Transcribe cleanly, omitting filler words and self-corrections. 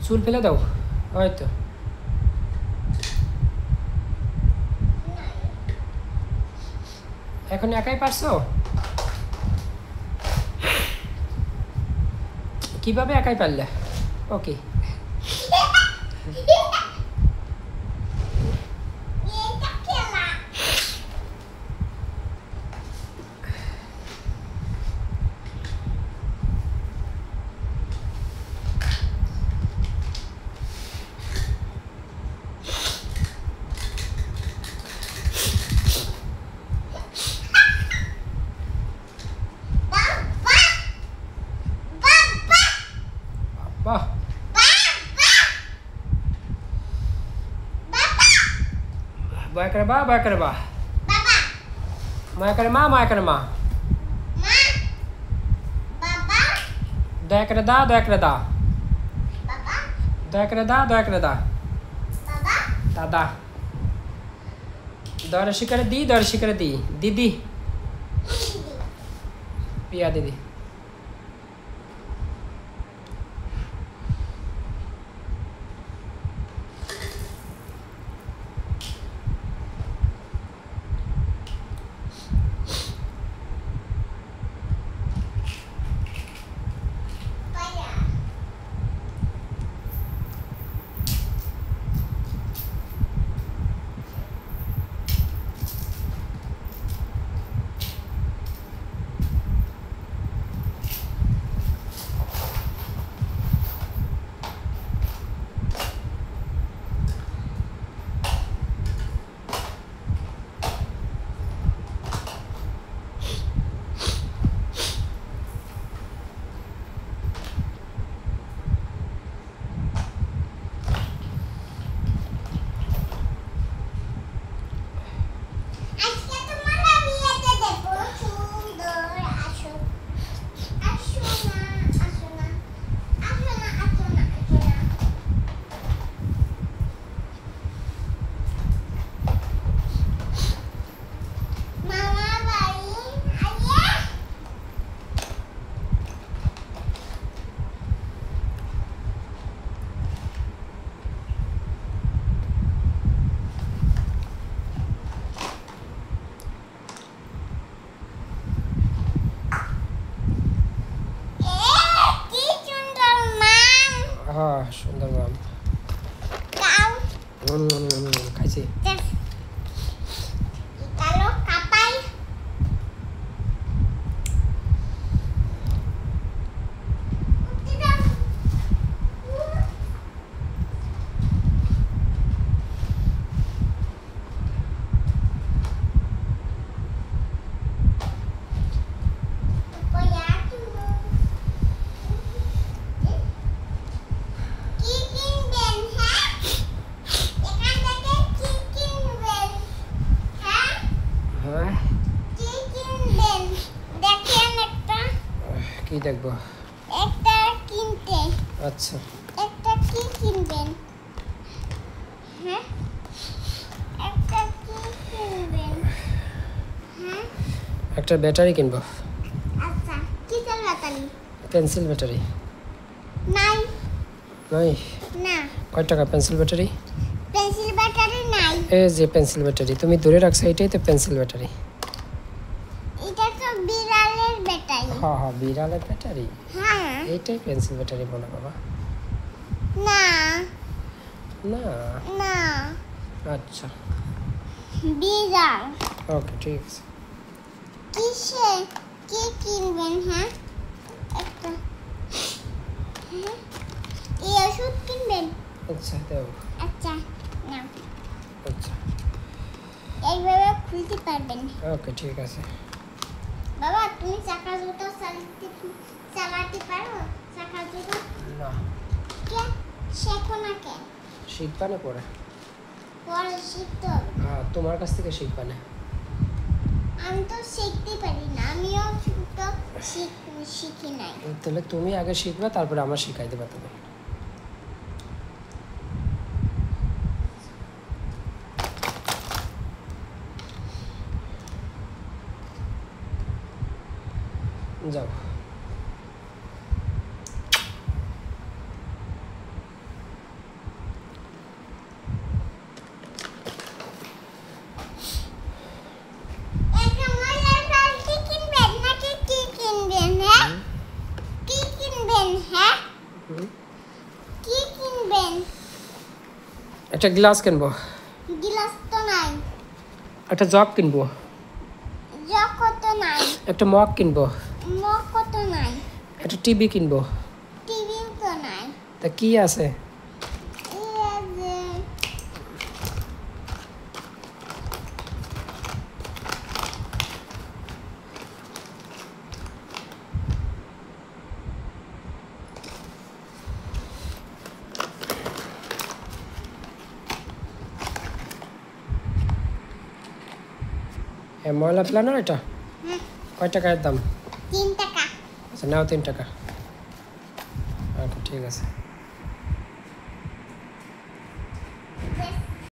চুল ফেলে দাও হয়তো এখন একাই পারছো কিভাবে একাই পারলে ওকে বাহ Boy ka na ba? Boy ka na ba? Papa. Maya ka na ma? Maya ka na ma? Ma. Papa. Daya ka na da? Daya ka na da? Papa. Daya ka na da? Daya ka na da? Papa. Dada. Dora shikara di? Dora shikara di? Didi. Pia didi. সুন্দর নাম খাইছি কি দেখবো একটা কিনতে আচ্ছা একটা কি কিনবেন হ্যাঁ একটা কি কিনবেন হ্যাঁ একটা ব্যাটারি কিনবো আচ্ছা কি চাল ব্যাটারি পেন্সিল ব্যাটারি নাই নাই না কয় টাকা পেন্সিল ব্যাটারি পেন্সিল ব্যাটারি নাই এই যে পেন্সিল ব্যাটারি তুমি ধরে রাখছো এটাই তো পেন্সিল ব্যাটারি এটা তো বিড়ালের ব্যাটারি হ্যাঁ হ্যাঁ বিড়ালের ব্যাটারি হ্যাঁ এইটাই পেন্সিল ব্যাটারি বলে বাবা না না না আচ্ছা বিড়াল ওকে ঠিক আছে কিসে কি কিনবেন হ্যাঁ একটা হ্যাঁ এই ওষুধ কিনবেন আচ্ছা দাও আচ্ছা না আচ্ছা এইভাবে খুলতে পারবেন ওকে ঠিক আছে বাবা তুমি চাকা জুতো চালাতে পারো চাকা জুতো না কে শেখো না কে শিখবা না পরে পরে শিখতে হবে হ্যাঁ তোমার কাছ থেকে শিখবা না আমি তো শিখতে পারি না আমিও তো শিখি নাই তাহলে তুমি আগে শিখবা তারপরে আমার শিখাই দেবা তুমি যাও একটা গ্লাস কিনবো, গিলাস তো নাই, একটা জগ কিনবো, জগ তো নাই, একটা মগ কিনবো, মগ তো নাই, একটা টিভি কিনবো। টিভি তো নাই। তা কি আছে? এই যে হ্যাঁ, ময়লা প্ল্যানার এটা হুম, কয় টাকার দাম? 3 টাকা। আচ্ছা নাও 3 টাকা। আচ্ছা ঠিক আছে।